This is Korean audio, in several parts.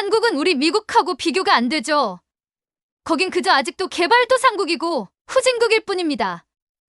한국은 우리 미국하고 비교가 안 되죠. 거긴 그저 아직도 개발도상국이고 후진국일 뿐입니다.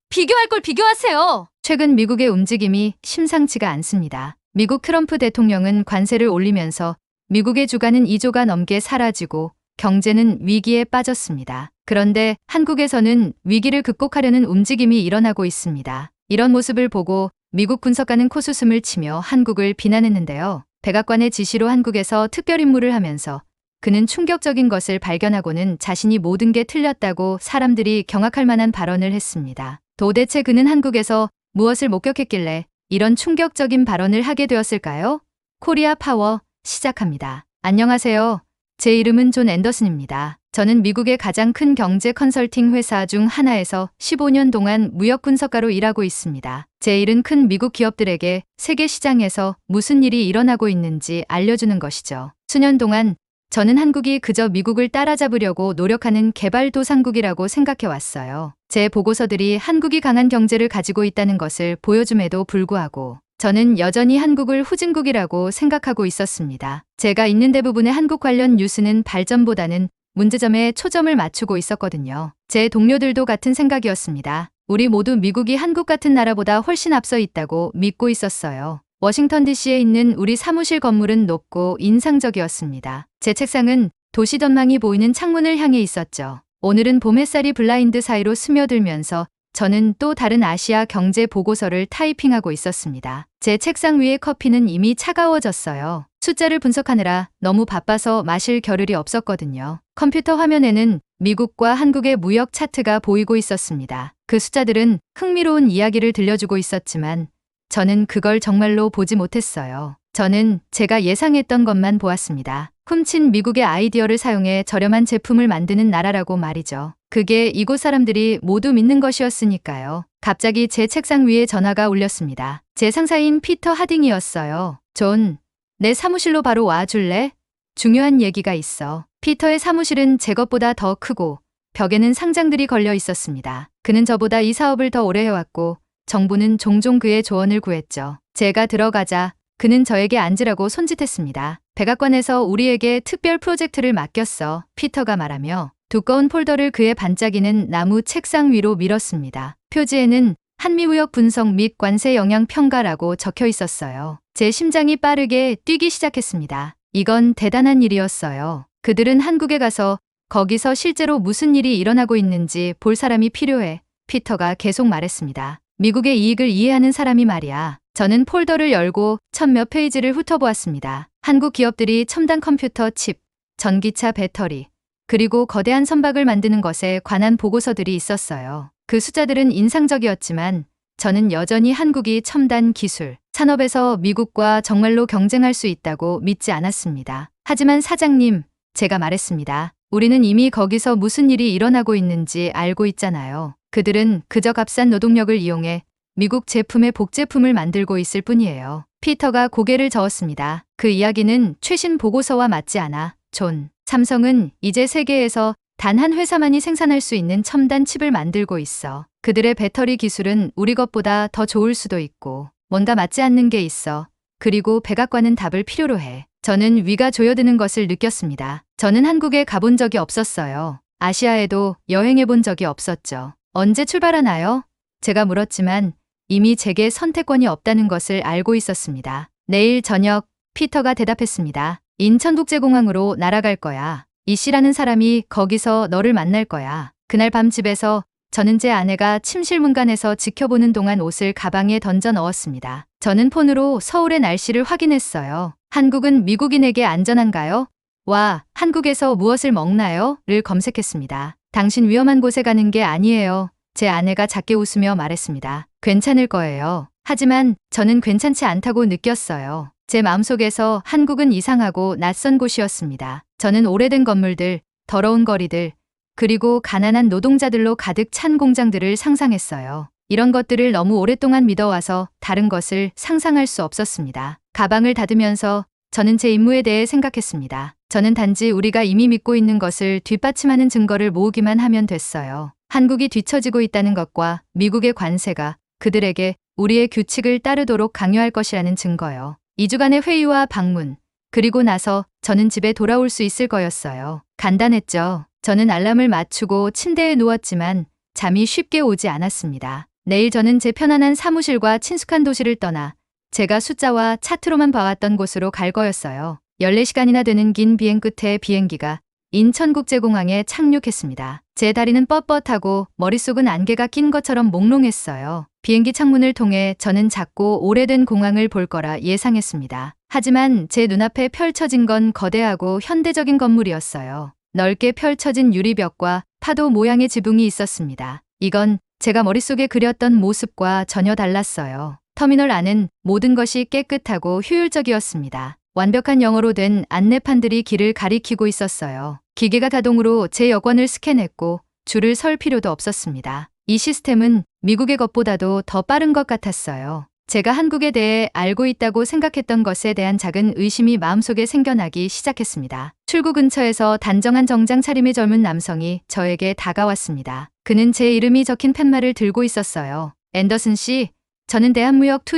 비교할 걸 비교하세요. 최근 미국의 움직임이 심상치가 않습니다. 미국 트럼프 대통령은 관세를 올리면서 미국의 주가는 2조가 넘게 사라지고 경제는 위기에 빠졌습니다. 그런데 한국에서는 위기를 극복하려는 움직임이 일어나고 있습니다. 이런 모습을 보고 미국 분석가는 코웃음을 치며 한국을 비난했는데요. 백악관의 지시로 한국에서 특별임무를 하면서 그는 충격적인 것을 발견하고는 자신이 모든 게 틀렸다고 사람들이 경악할 만한 발언을 했습니다. 도대체 그는 한국에서 무엇을 목격했길래 이런 충격적인 발언을 하게 되었을까요? 코리아 파워 시작합니다. 안녕하세요. 제 이름은 존 앤더슨입니다. 저는 미국의 가장 큰 경제 컨설팅 회사 중 하나에서 15년 동안 무역 분석가로 일하고 있습니다. 제 일은 큰 미국 기업들에게 세계 시장에서 무슨 일이 일어나고 있는지 알려주는 것이죠. 수년 동안 저는 한국이 그저 미국을 따라잡으려고 노력하는 개발도상국이라고 생각해 왔어요. 제 보고서들이 한국이 강한 경제를 가지고 있다는 것을 보여줌에도 불구하고 저는 여전히 한국을 후진국이라고 생각하고 있었습니다. 제가 있는 대부분의 한국 관련 뉴스는 발전보다는 문제점에 초점을 맞추고 있었거든요. 제 동료들도 같은 생각이었습니다. 우리 모두 미국이 한국 같은 나라보다 훨씬 앞서 있다고 믿고 있었어요. 워싱턴 DC에 있는 우리 사무실 건물은 높고 인상적이었습니다. 제 책상은 도시 전망이 보이는 창문을 향해 있었죠. 오늘은 봄 햇살이 블라인드 사이로 스며들면서 저는 또 다른 아시아 경제 보고서를 타이핑하고 있었습니다. 제 책상 위의 커피는 이미 차가워졌어요. 숫자를 분석하느라 너무 바빠서 마실 겨를이 없었거든요. 컴퓨터 화면에는 미국과 한국의 무역 차트가 보이고 있었습니다. 그 숫자들은 흥미로운 이야기를 들려주고 있었지만 저는 그걸 정말로 보지 못했어요. 저는 제가 예상했던 것만 보았습니다. 훔친 미국의 아이디어를 사용해 저렴한 제품을 만드는 나라라고 말이죠. 그게 이곳 사람들이 모두 믿는 것이었으니까요. 갑자기 제 책상 위에 전화가 울렸습니다. 제 상사인 피터 하딩이었어요. 존, 내 사무실로 바로 와줄래? 중요한 얘기가 있어. 피터의 사무실은 제 것보다 더 크고 벽에는 상장들이 걸려 있었습니다. 그는 저보다 이 사업을 더 오래 해왔고 정부는 종종 그의 조언을 구했죠. 제가 들어가자 그는 저에게 앉으라고 손짓했습니다. 백악관에서 우리에게 특별 프로젝트를 맡겼어. 피터가 말하며 두꺼운 폴더를 그의 반짝이는 나무 책상 위로 밀었습니다. 표지에는 한미무역 분석 및 관세 영향 평가라고 적혀 있었어요. 제 심장이 빠르게 뛰기 시작했습니다. 이건 대단한 일이었어요. 그들은 한국에 가서 거기서 실제로 무슨 일이 일어나고 있는지 볼 사람이 필요해. 피터가 계속 말했습니다. 미국의 이익을 이해하는 사람이 말이야. 저는 폴더를 열고 천몇 페이지를 훑어보았습니다. 한국 기업들이 첨단 컴퓨터 칩, 전기차 배터리, 그리고 거대한 선박을 만드는 것에 관한 보고서들이 있었어요. 그 숫자들은 인상적이었지만 저는 여전히 한국이 첨단 기술, 산업에서 미국과 정말로 경쟁할 수 있다고 믿지 않았습니다. 하지만 사장님, 제가 말했습니다. 우리는 이미 거기서 무슨 일이 일어나고 있는지 알고 있잖아요. 그들은 그저 값싼 노동력을 이용해 미국 제품의 복제품을 만들고 있을 뿐이에요. 피터가 고개를 저었습니다. 그 이야기는 최신 보고서와 맞지 않아, 존. 삼성은 이제 세계에서 단 한 회사만이 생산할 수 있는 첨단 칩을 만들고 있어. 그들의 배터리 기술은 우리 것보다 더 좋을 수도 있고 뭔가 맞지 않는 게 있어. 그리고 백악관은 답을 필요로 해. 저는 위가 조여드는 것을 느꼈습니다. 저는 한국에 가본 적이 없었어요. 아시아에도 여행해 본 적이 없었죠. 언제 출발하나요? 제가 물었지만 이미 제게 선택권이 없다는 것을 알고 있었습니다. 내일 저녁, 피터가 대답했습니다. 인천국제공항으로 날아갈 거야. 이 씨라는 사람이 거기서 너를 만날 거야. 그날 밤 집에서 저는 제 아내가 침실 문간에서 지켜보는 동안 옷을 가방에 던져 넣었습니다. 저는 폰으로 서울의 날씨를 확인했어요. 한국은 미국인에게 안전한가요? 와, 한국에서 무엇을 먹나요? 를 검색했습니다. 당신 위험한 곳에 가는 게 아니에요. 제 아내가 작게 웃으며 말했습니다. 괜찮을 거예요. 하지만 저는 괜찮지 않다고 느꼈어요. 제 마음속에서 한국은 이상하고 낯선 곳이었습니다. 저는 오래된 건물들, 더러운 거리들, 그리고 가난한 노동자들로 가득 찬 공장들을 상상했어요. 이런 것들을 너무 오랫동안 믿어와서 다른 것을 상상할 수 없었습니다. 가방을 닫으면서 저는 제 임무에 대해 생각했습니다. 저는 단지 우리가 이미 믿고 있는 것을 뒷받침하는 증거를 모으기만 하면 됐어요. 한국이 뒤처지고 있다는 것과 미국의 관세가 그들에게 우리의 규칙을 따르도록 강요할 것이라는 증거요. 2주간의 회의와 방문, 그리고 나서 저는 집에 돌아올 수 있을 거였어요. 간단했죠. 저는 알람을 맞추고 침대에 누웠지만 잠이 쉽게 오지 않았습니다. 내일 저는 제 편안한 사무실과 친숙한 도시를 떠나 제가 숫자와 차트로만 봐왔던 곳으로 갈 거였어요. 14시간이나 되는 긴 비행 끝에 비행기가 인천국제공항에 착륙했습니다. 제 다리는 뻣뻣하고 머릿속은 안개가 낀 것처럼 몽롱했어요. 비행기 창문을 통해 저는 작고 오래된 공항을 볼 거라 예상했습니다. 하지만 제 눈앞에 펼쳐진 건 거대하고 현대적인 건물이었어요. 넓게 펼쳐진 유리벽과 파도 모양의 지붕이 있었습니다. 이건 제가 머릿속에 그렸던 모습과 전혀 달랐어요. 터미널 안은 모든 것이 깨끗하고 효율적이었습니다. 완벽한 영어로 된 안내판들이 길을 가리키고 있었어요. 기계가 자동으로 제 여권을 스캔했고 줄을 설 필요도 없었습니다. 이 시스템은 미국의 것보다도 더 빠른 것 같았어요. 제가 한국에 대해 알고 있다고 생각했던 것에 대한 작은 의심이 마음속에 생겨나기 시작했습니다. 출구 근처에서 단정한 정장 차림의 젊은 남성이 저에게 다가왔습니다. 그는 제 이름이 적힌 팻말을 들고 있었어요. 앤더슨 씨, 저는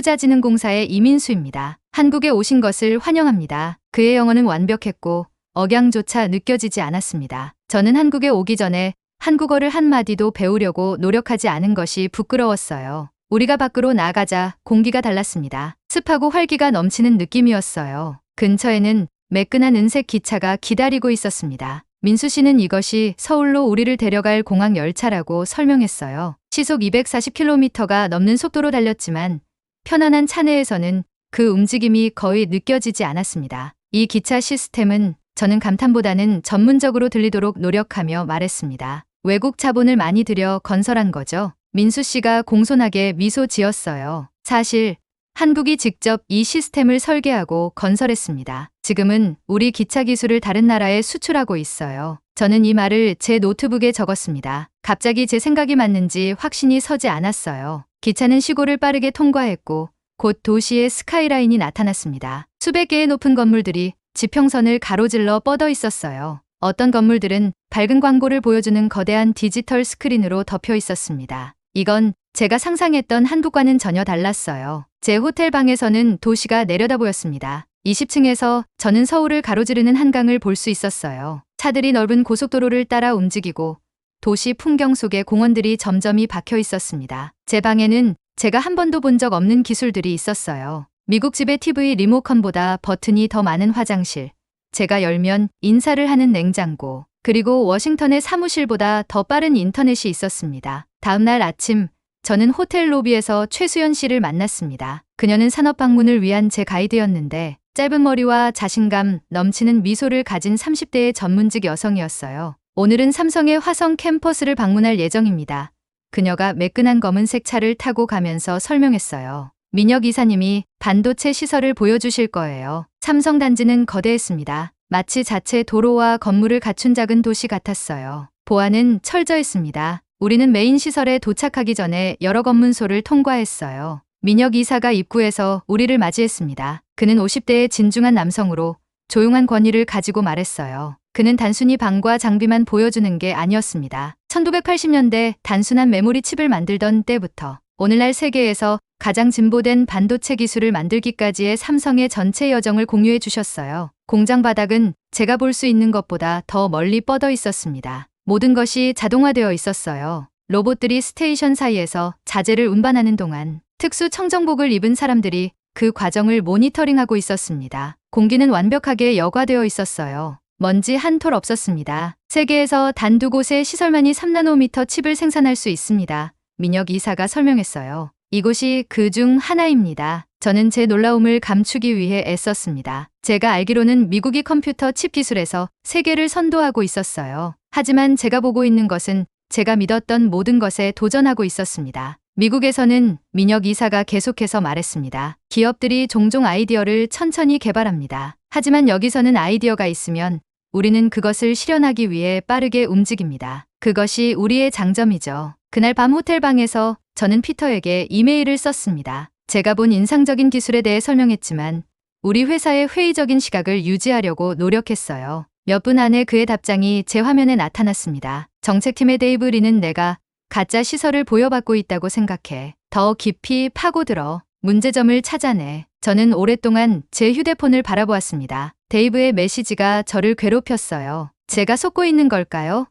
대한무역투자진흥공사의 이민수입니다. 한국에 오신 것을 환영합니다. 그의 영어는 완벽했고 억양조차 느껴지지 않았습니다. 저는 한국에 오기 전에 한국어를 한마디도 배우려고 노력하지 않은 것이 부끄러웠어요. 우리가 밖으로 나가자 공기가 달랐습니다. 습하고 활기가 넘치는 느낌이었어요. 근처에는 매끈한 은색 기차가 기다리고 있었습니다. 민수 씨는 이것이 서울로 우리를 데려갈 공항 열차라고 설명했어요. 시속 240km가 넘는 속도로 달렸지만 편안한 차내에서는 그 움직임이 거의 느껴지지 않았습니다. 이 기차 시스템은 저는 감탄보다는 전문적으로 들리도록 노력하며 말했습니다. 외국 자본을 많이 들여 건설한 거죠. 민수 씨가 공손하게 미소 지었어요. 사실 한국이 직접 이 시스템을 설계하고 건설했습니다. 지금은 우리 기차 기술을 다른 나라에 수출하고 있어요. 저는 이 말을 제 노트북에 적었습니다. 갑자기 제 생각이 맞는지 확신이 서지 않았어요. 기차는 시골을 빠르게 통과했고 곧 도시의 스카이라인이 나타났습니다. 수백 개의 높은 건물들이 지평선을 가로질러 뻗어 있었어요. 어떤 건물들은 밝은 광고를 보여주는 거대한 디지털 스크린으로 덮여 있었습니다. 이건 제가 상상했던 한국과는 전혀 달랐어요. 제 호텔 방에서는 도시가 내려다 보였습니다. 20층에서 저는 서울을 가로지르는 한강을 볼 수 있었어요. 차들이 넓은 고속도로를 따라 움직이고 도시 풍경 속에 공원들이 점점이 박혀 있었습니다. 제 방에는 제가 한 번도 본 적 없는 기술들이 있었어요. 미국 집의 TV 리모컨보다 버튼이 더 많은 화장실, 제가 열면 인사를 하는 냉장고, 그리고 워싱턴의 사무실보다 더 빠른 인터넷이 있었습니다. 다음 날 아침, 저는 호텔 로비에서 최수연 씨를 만났습니다. 그녀는 산업방문을 위한 제 가이드였는데 짧은 머리와 자신감 넘치는 미소를 가진 30대의 전문직 여성이었어요. 오늘은 삼성의 화성 캠퍼스를 방문할 예정입니다. 그녀가 매끈한 검은색 차를 타고 가면서 설명했어요. 민혁 이사님이 반도체 시설을 보여주실 거예요. 삼성 단지는 거대했습니다. 마치 자체 도로와 건물을 갖춘 작은 도시 같았어요. 보안은 철저했습니다. 우리는 메인 시설에 도착하기 전에 여러 검문소를 통과했어요. 민혁 이사가 입구에서 우리를 맞이했습니다. 그는 50대의 진중한 남성으로 조용한 권위를 가지고 말했어요. 그는 단순히 방과 장비만 보여주는 게 아니었습니다. 1980년대 단순한 메모리 칩을 만들던 때부터 오늘날 세계에서 가장 진보된 반도체 기술을 만들기까지의 삼성의 전체 여정을 공유해 주셨어요. 공장 바닥은 제가 볼 수 있는 것보다 더 멀리 뻗어 있었습니다. 모든 것이 자동화되어 있었어요. 로봇들이 스테이션 사이에서 자재를 운반하는 동안 특수 청정복을 입은 사람들이 그 과정을 모니터링하고 있었습니다. 공기는 완벽하게 여과되어 있었어요. 먼지 한 톨 없었습니다. 세계에서 단 두 곳의 시설만이 3나노미터 칩을 생산할 수 있습니다. 민혁 이사가 설명했어요. 이곳이 그 중 하나입니다. 저는 제 놀라움을 감추기 위해 애썼습니다. 제가 알기로는 미국이 컴퓨터 칩 기술에서 세계를 선도하고 있었어요. 하지만 제가 보고 있는 것은 제가 믿었던 모든 것에 도전하고 있었습니다. 미국에서는 민혁 이사가 계속해서 말했습니다. 기업들이 종종 아이디어를 천천히 개발합니다. 하지만 여기서는 아이디어가 있으면 우리는 그것을 실현하기 위해 빠르게 움직입니다. 그것이 우리의 장점이죠. 그날 밤 호텔 방에서 저는 피터에게 이메일을 썼습니다. 제가 본 인상적인 기술에 대해 설명했지만 우리 회사의 회의적인 시각을 유지하려고 노력했어요. 몇 분 안에 그의 답장이 제 화면에 나타났습니다. 정책팀의 데이브 리는 내가 가짜 시설을 보여받고 있다고 생각해. 더 깊이 파고들어. 문제점을 찾아내. 저는 오랫동안 제 휴대폰을 바라보았습니다. 데이브의 메시지가 저를 괴롭혔어요. 제가 속고 있는 걸까요?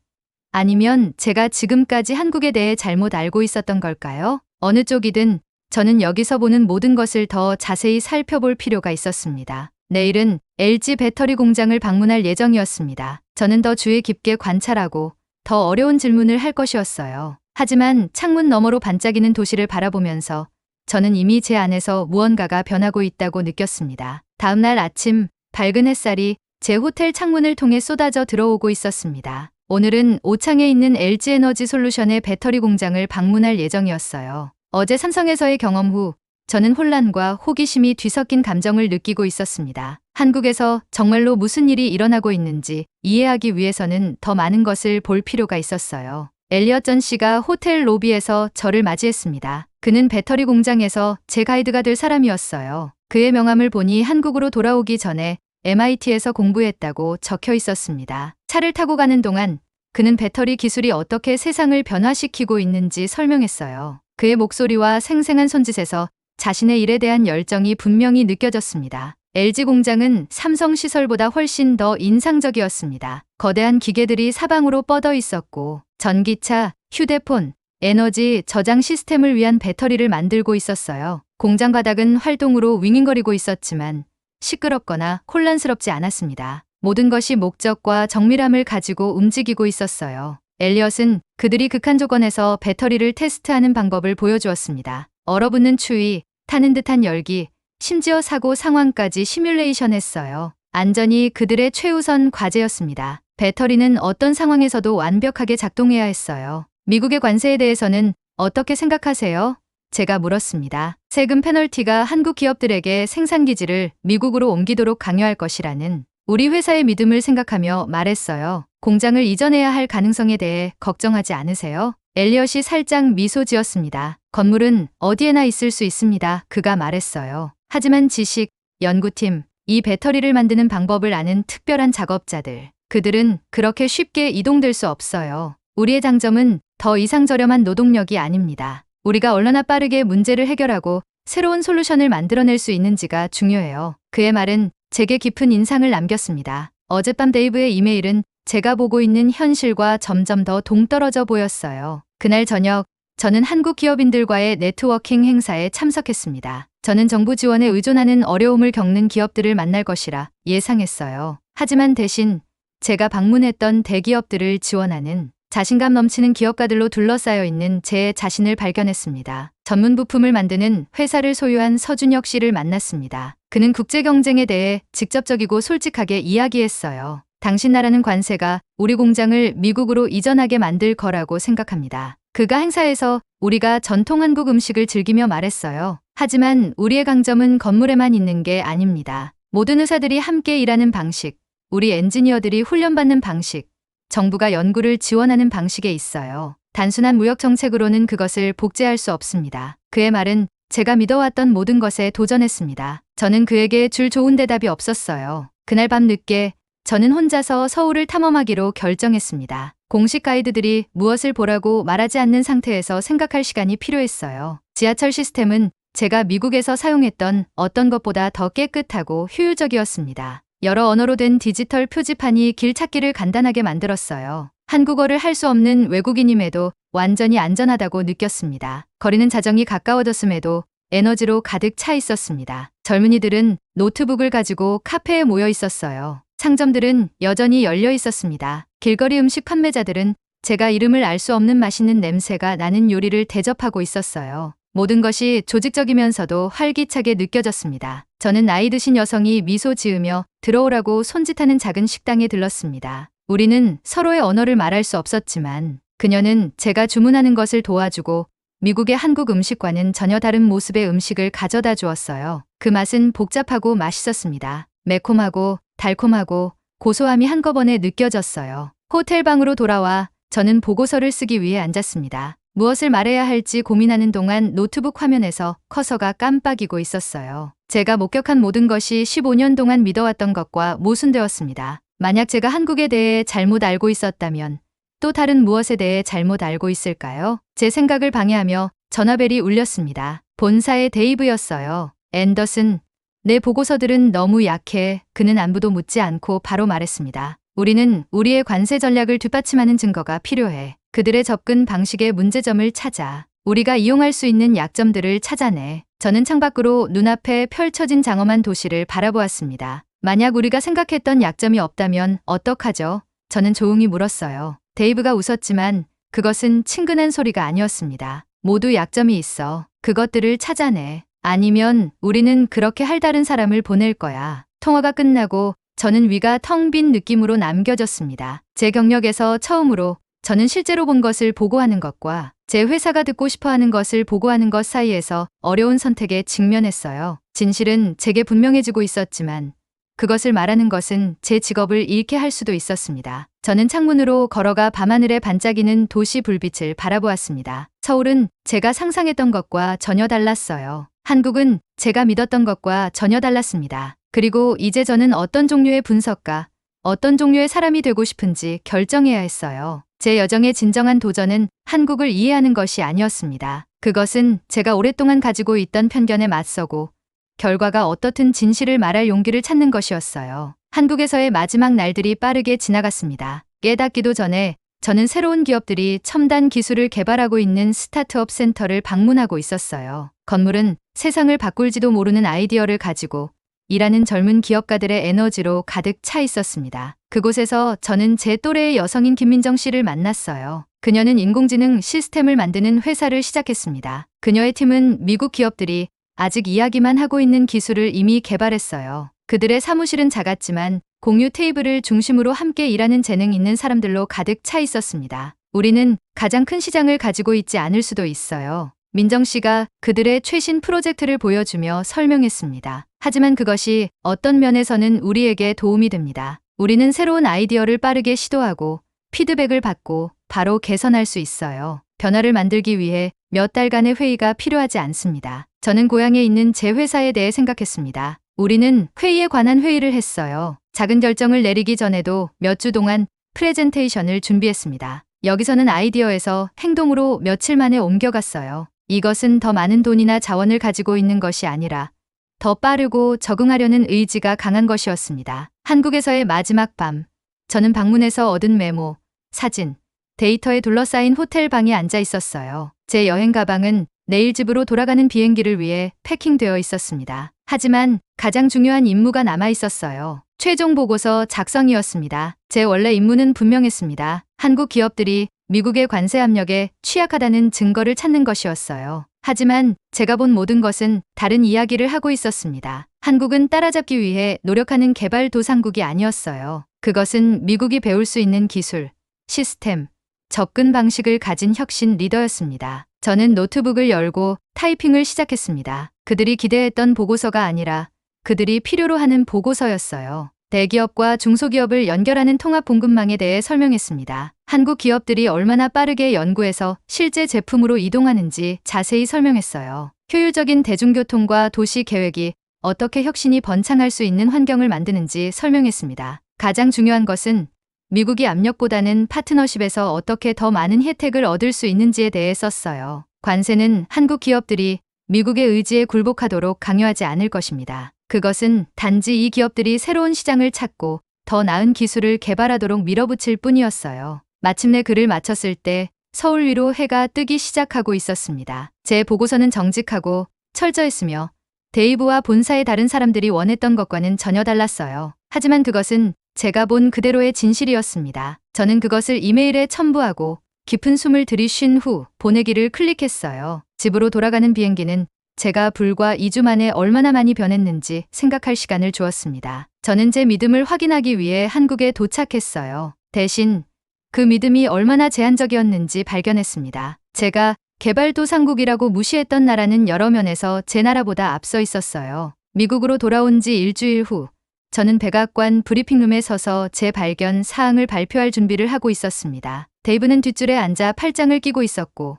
아니면 제가 지금까지 한국에 대해 잘못 알고 있었던 걸까요? 어느 쪽이든 저는 여기서 보는 모든 것을 더 자세히 살펴볼 필요가 있었습니다. 내일은 LG 배터리 공장을 방문할 예정이었습니다. 저는 더 주의 깊게 관찰하고 더 어려운 질문을 할 것이었어요. 하지만 창문 너머로 반짝이는 도시를 바라보면서 저는 이미 제 안에서 무언가가 변하고 있다고 느꼈습니다. 다음 날 아침 밝은 햇살이 제 호텔 창문을 통해 쏟아져 들어오고 있었습니다. 오늘은 오창에 있는 LG 에너지 솔루션의 배터리 공장을 방문할 예정이었어요. 어제 삼성에서의 경험 후 저는 혼란과 호기심이 뒤섞인 감정을 느끼고 있었습니다. 한국에서 정말로 무슨 일이 일어나고 있는지 이해하기 위해서는 더 많은 것을 볼 필요가 있었어요. 엘리엇 전 씨가 호텔 로비에서 저를 맞이했습니다. 그는 배터리 공장에서 제 가이드가 될 사람이었어요. 그의 명함을 보니 한국으로 돌아오기 전에 MIT에서 공부했다고 적혀 있었습니다. 차를 타고 가는 동안 그는 배터리 기술이 어떻게 세상을 변화시키고 있는지 설명했어요. 그의 목소리와 생생한 손짓에서 자신의 일에 대한 열정이 분명히 느껴졌습니다. LG 공장은 삼성 시설보다 훨씬 더 인상적이었습니다. 거대한 기계들이 사방으로 뻗어 있었고 전기차, 휴대폰, 에너지 저장 시스템을 위한 배터리를 만들고 있었어요. 공장 바닥은 활동으로 윙윙거리고 있었지만 시끄럽거나 혼란스럽지 않았습니다. 모든 것이 목적과 정밀함을 가지고 움직이고 있었어요. 엘리엇은 그들이 극한 조건에서 배터리를 테스트하는 방법을 보여주었습니다. 얼어붙는 추위, 타는 듯한 열기, 심지어 사고 상황까지 시뮬레이션 했어요. 안전이 그들의 최우선 과제였습니다. 배터리는 어떤 상황에서도 완벽하게 작동해야 했어요. 미국의 관세에 대해서는 어떻게 생각하세요? 제가 물었습니다. 세금 페널티가 한국 기업들에게 생산기지를 미국으로 옮기도록 강요할 것이라는 우리 회사의 믿음을 생각하며 말했어요. 공장을 이전해야 할 가능성에 대해 걱정하지 않으세요? 엘리엇이 살짝 미소 지었습니다. 건물은 어디에나 있을 수 있습니다. 그가 말했어요. 하지만 지식, 연구팀, 이 배터리를 만드는 방법을 아는 특별한 작업자들, 그들은 그렇게 쉽게 이동될 수 없어요. 우리의 장점은 더 이상 저렴한 노동력이 아닙니다. 우리가 얼마나 빠르게 문제를 해결하고 새로운 솔루션을 만들어낼 수 있는지가 중요해요. 그의 말은 제게 깊은 인상을 남겼습니다. 어젯밤 데이브의 이메일은 제가 보고 있는 현실과 점점 더 동떨어져 보였어요. 그날 저녁, 저는 한국 기업인들과의 네트워킹 행사에 참석했습니다. 저는 정부 지원에 의존하는 어려움을 겪는 기업들을 만날 것이라 예상했어요. 하지만 대신 제가 방문했던 대기업들을 지원하는 자신감 넘치는 기업가들로 둘러싸여 있는 제 자신을 발견했습니다. 전문 부품을 만드는 회사를 소유한 서준혁 씨를 만났습니다. 그는 국제 경쟁에 대해 직접적이고 솔직하게 이야기했어요. 당신 나라는 관세가 우리 공장을 미국으로 이전하게 만들 거라고 생각합니다. 그가 행사에서 우리가 전통 한국 음식을 즐기며 말했어요. 하지만 우리의 강점은 건물에만 있는 게 아닙니다. 모든 의사들이 함께 일하는 방식, 우리 엔지니어들이 훈련받는 방식, 정부가 연구를 지원하는 방식에 있어요. 단순한 무역 정책으로는 그것을 복제할 수 없습니다. 그의 말은 제가 믿어왔던 모든 것에 도전했습니다. 저는 그에게 줄 좋은 대답이 없었어요. 그날 밤 늦게 저는 혼자서 서울을 탐험하기로 결정했습니다. 공식 가이드들이 무엇을 보라고 말하지 않는 상태에서 생각할 시간이 필요했어요. 지하철 시스템은 제가 미국에서 사용했던 어떤 것보다 더 깨끗하고 효율적이었습니다. 여러 언어로 된 디지털 표지판이 길 찾기를 간단하게 만들었어요. 한국어를 할 수 없는 외국인임에도 완전히 안전하다고 느꼈습니다. 거리는 자정이 가까워졌음에도 에너지로 가득 차 있었습니다. 젊은이들은 노트북을 가지고 카페에 모여 있었어요. 상점들은 여전히 열려 있었습니다. 길거리 음식 판매자들은 제가 이름을 알 수 없는 맛있는 냄새가 나는 요리를 대접하고 있었어요. 모든 것이 조직적이면서도 활기차게 느껴졌습니다. 저는 나이 드신 여성이 미소 지으며 들어오라고 손짓하는 작은 식당에 들렀습니다. 우리는 서로의 언어를 말할 수 없었지만 그녀는 제가 주문하는 것을 도와주고 미국의 한국 음식과는 전혀 다른 모습의 음식을 가져다 주었어요. 그 맛은 복잡하고 맛있었습니다. 매콤하고 달콤하고 고소함이 한꺼번에 느껴졌어요. 호텔 방으로 돌아와 저는 보고서를 쓰기 위해 앉았습니다. 무엇을 말해야 할지 고민하는 동안 노트북 화면에서 커서가 깜빡이고 있었어요. 제가 목격한 모든 것이 15년 동안 믿어왔던 것과 모순되었습니다. 만약 제가 한국에 대해 잘못 알고 있었다면 또 다른 무엇에 대해 잘못 알고 있을까요? 제 생각을 방해하며 전화벨이 울렸습니다. 본사의 데이브였어요. 앤더슨, 내 보고서들은 너무 약해. 그는 안부도 묻지 않고 바로 말했습니다. 우리는 우리의 관세 전략을 뒷받침하는 증거가 필요해. 그들의 접근 방식의 문제점을 찾아 우리가 이용할 수 있는 약점들을 찾아내. 저는 창밖으로 눈앞에 펼쳐진 장엄한 도시를 바라보았습니다. 만약 우리가 생각했던 약점이 없다면 어떡하죠? 저는 조용히 물었어요. 데이브가 웃었지만 그것은 친근한 소리가 아니었습니다. 모두 약점이 있어. 그것들을 찾아내. 아니면 우리는 그렇게 할 다른 사람을 보낼 거야. 통화가 끝나고 저는 위가 텅 빈 느낌으로 남겨졌습니다. 제 경력에서 처음으로 저는 실제로 본 것을 보고하는 것과 제 회사가 듣고 싶어하는 것을 보고하는 것 사이에서 어려운 선택에 직면했어요. 진실은 제게 분명해지고 있었지만 그것을 말하는 것은 제 직업을 잃게 할 수도 있었습니다. 저는 창문으로 걸어가 밤하늘에 반짝이는 도시 불빛을 바라보았습니다. 서울은 제가 상상했던 것과 전혀 달랐어요. 한국은 제가 믿었던 것과 전혀 달랐습니다. 그리고 이제 저는 어떤 종류의 분석가, 어떤 종류의 사람이 되고 싶은지 결정해야 했어요. 제 여정의 진정한 도전은 한국을 이해하는 것이 아니었습니다. 그것은 제가 오랫동안 가지고 있던 편견에 맞서고 결과가 어떻든 진실을 말할 용기를 찾는 것이었어요. 한국에서의 마지막 날들이 빠르게 지나갔습니다. 깨닫기도 전에 저는 새로운 기업들이 첨단 기술을 개발하고 있는 스타트업 센터를 방문하고 있었어요. 건물은 세상을 바꿀지도 모르는 아이디어를 가지고 일하는 젊은 기업가들의 에너지로 가득 차 있었습니다. 그곳에서 저는 제 또래의 여성인 김민정 씨를 만났어요. 그녀는 인공지능 시스템을 만드는 회사를 시작했습니다. 그녀의 팀은 미국 기업들이 아직 이야기만 하고 있는 기술을 이미 개발했어요. 그들의 사무실은 작았지만 공유 테이블을 중심으로 함께 일하는 재능 있는 사람들로 가득 차 있었습니다. 우리는 가장 큰 시장을 가지고 있지 않을 수도 있어요. 민정 씨가 그들의 최신 프로젝트를 보여주며 설명했습니다. 하지만 그것이 어떤 면에서는 우리에게 도움이 됩니다. 우리는 새로운 아이디어를 빠르게 시도하고 피드백을 받고 바로 개선할 수 있어요. 변화를 만들기 위해 몇 달간의 회의가 필요하지 않습니다. 저는 고향에 있는 제 회사에 대해 생각했습니다. 우리는 회의에 관한 회의를 했어요. 작은 결정을 내리기 전에도 몇 주 동안 프레젠테이션을 준비했습니다. 여기서는 아이디어에서 행동으로 며칠 만에 옮겨갔어요. 이것은 더 많은 돈이나 자원을 가지고 있는 것이 아니라 더 빠르고 적응하려는 의지가 강한 것이었습니다. 한국에서의 마지막 밤, 저는 방문에서 얻은 메모, 사진, 데이터에 둘러싸인 호텔 방에 앉아 있었어요. 제 여행 가방은 내일 집으로 돌아가는 비행기를 위해 패킹되어 있었습니다. 하지만 가장 중요한 임무가 남아 있었어요. 최종 보고서 작성이었습니다. 제 원래 임무는 분명했습니다. 한국 기업들이 미국의 관세 압력에 취약하다는 증거를 찾는 것이었어요. 하지만 제가 본 모든 것은 다른 이야기를 하고 있었습니다. 한국은 따라잡기 위해 노력하는 개발도상국이 아니었어요. 그것은 미국이 배울 수 있는 기술, 시스템, 접근 방식을 가진 혁신 리더였습니다. 저는 노트북을 열고 타이핑을 시작했습니다. 그들이 기대했던 보고서가 아니라 그들이 필요로 하는 보고서였어요. 대기업과 중소기업을 연결하는 통합공급망에 대해 설명했습니다. 한국 기업들이 얼마나 빠르게 연구해서 실제 제품으로 이동하는지 자세히 설명했어요. 효율적인 대중교통과 도시 계획이 어떻게 혁신이 번창할 수 있는 환경을 만드는지 설명했습니다. 가장 중요한 것은 미국이 압력보다는 파트너십에서 어떻게 더 많은 혜택을 얻을 수 있는지에 대해 썼어요. 관세는 한국 기업들이 미국의 의지에 굴복하도록 강요하지 않을 것입니다. 그것은 단지 이 기업들이 새로운 시장을 찾고 더 나은 기술을 개발하도록 밀어붙일 뿐이었어요. 마침내 글을 마쳤을 때 서울 위로 해가 뜨기 시작하고 있었습니다. 제 보고서는 정직하고 철저했으며 데이브와 본사의 다른 사람들이 원했던 것과는 전혀 달랐어요. 하지만 그것은 제가 본 그대로의 진실이었습니다. 저는 그것을 이메일에 첨부하고 깊은 숨을 들이쉰 후 보내기를 클릭했어요. 집으로 돌아가는 비행기는 제가 불과 2주 만에 얼마나 많이 변했는지 생각할 시간을 주었습니다. 저는 제 믿음을 확인하기 위해 한국에 도착했어요. 대신 그 믿음이 얼마나 제한적이었는지 발견했습니다. 제가 개발도상국이라고 무시했던 나라는 여러 면에서 제 나라보다 앞서 있었어요. 미국으로 돌아온 지 일주일 후 저는 백악관 브리핑룸에 서서 제 발견 사항을 발표할 준비를 하고 있었습니다. 데이브는 뒷줄에 앉아 팔짱을 끼고 있었고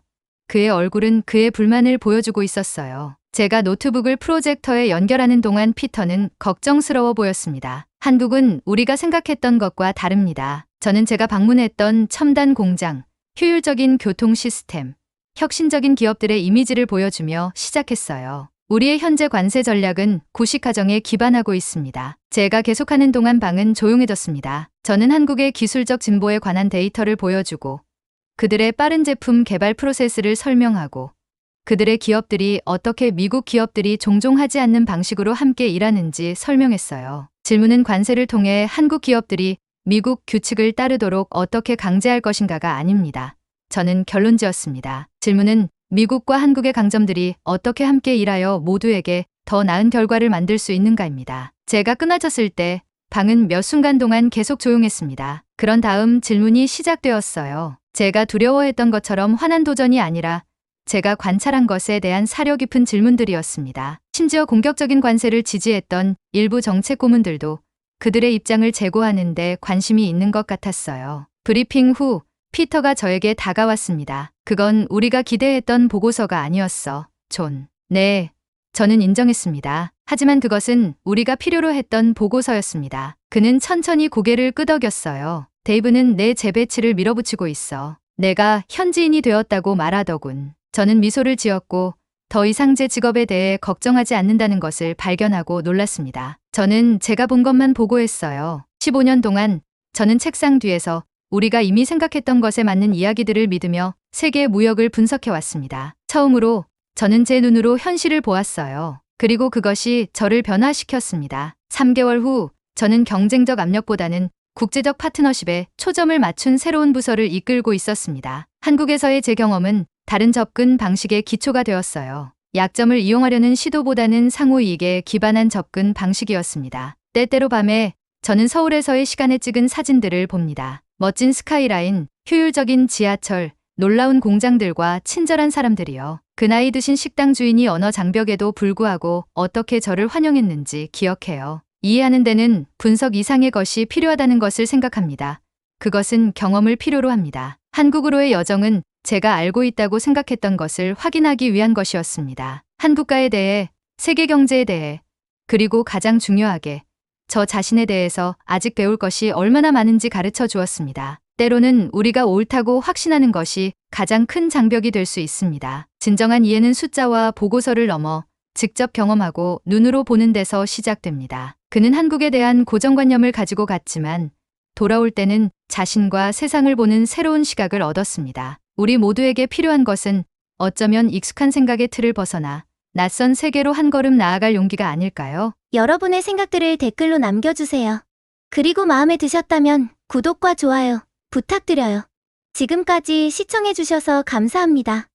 그의 얼굴은 그의 불만을 보여주고 있었어요. 제가 노트북을 프로젝터에 연결하는 동안 피터는 걱정스러워 보였습니다. 한국은 우리가 생각했던 것과 다릅니다. 저는 제가 방문했던 첨단 공장, 효율적인 교통 시스템, 혁신적인 기업들의 이미지를 보여주며 시작했어요. 우리의 현재 관세 전략은 고시가정에 기반하고 있습니다. 제가 계속하는 동안 방은 조용해졌습니다. 저는 한국의 기술적 진보에 관한 데이터를 보여주고 그들의 빠른 제품 개발 프로세스를 설명하고 그들의 기업들이 어떻게 미국 기업들이 종종 하지 않는 방식으로 함께 일하는지 설명했어요. 질문은 관세를 통해 한국 기업들이 미국 규칙을 따르도록 어떻게 강제할 것인가가 아닙니다. 저는 결론지었습니다. 질문은 미국과 한국의 강점들이 어떻게 함께 일하여 모두에게 더 나은 결과를 만들 수 있는가입니다. 제가 끊어졌을 때 방은 몇 순간 동안 계속 조용했습니다. 그런 다음 질문이 시작되었어요. 제가 두려워했던 것처럼 환한 도전이 아니라 제가 관찰한 것에 대한 사려 깊은 질문들이었습니다. 심지어 공격적인 관세를 지지했던 일부 정책 고문들도 그들의 입장을 제고하는 데 관심이 있는 것 같았어요. 브리핑 후 피터가 저에게 다가왔습니다. 그건 우리가 기대했던 보고서가 아니었어, 존. 네, 저는 인정했습니다. 하지만 그것은 우리가 필요로 했던 보고서였습니다. 그는 천천히 고개를 끄덕였어요. 데이브는 내 재배치를 밀어붙이고 있어. 내가 현지인이 되었다고 말하더군. 저는 미소를 지었고 더 이상 제 직업에 대해 걱정하지 않는다는 것을 발견하고 놀랐습니다. 저는 제가 본 것만 보고했어요. 15년 동안 저는 책상 뒤에서 우리가 이미 생각했던 것에 맞는 이야기들을 믿으며 세계 무역을 분석해왔습니다. 처음으로 저는 제 눈으로 현실을 보았어요. 그리고 그것이 저를 변화시켰습니다. 3개월 후 저는 경쟁적 압력보다는 국제적 파트너십에 초점을 맞춘 새로운 부서를 이끌고 있었습니다. 한국에서의 제 경험은 다른 접근 방식의 기초가 되었어요. 약점을 이용하려는 시도보다는 상호이익에 기반한 접근 방식이었습니다. 때때로 밤에 저는 서울에서의 시간에 찍은 사진들을 봅니다. 멋진 스카이라인, 효율적인 지하철, 놀라운 공장들과 친절한 사람들이요. 그 나이 드신 식당 주인이 언어 장벽에도 불구하고 어떻게 저를 환영했는지 기억해요. 이해하는 데는 분석 이상의 것이 필요하다는 것을 생각합니다. 그것은 경험을 필요로 합니다. 한국으로의 여정은 제가 알고 있다고 생각했던 것을 확인하기 위한 것이었습니다. 한국가에 대해, 세계 경제에 대해, 그리고 가장 중요하게 저 자신에 대해서 아직 배울 것이 얼마나 많은지 가르쳐 주었습니다. 때로는 우리가 옳다고 확신하는 것이 가장 큰 장벽이 될 수 있습니다. 진정한 이해는 숫자와 보고서를 넘어 직접 경험하고 눈으로 보는 데서 시작됩니다. 그는 한국에 대한 고정관념을 가지고 갔지만 돌아올 때는 자신과 세상을 보는 새로운 시각을 얻었습니다. 우리 모두에게 필요한 것은 어쩌면 익숙한 생각의 틀을 벗어나 낯선 세계로 한 걸음 나아갈 용기가 아닐까요? 여러분의 생각들을 댓글로 남겨주세요. 그리고 마음에 드셨다면 구독과 좋아요 부탁드려요. 지금까지 시청해주셔서 감사합니다.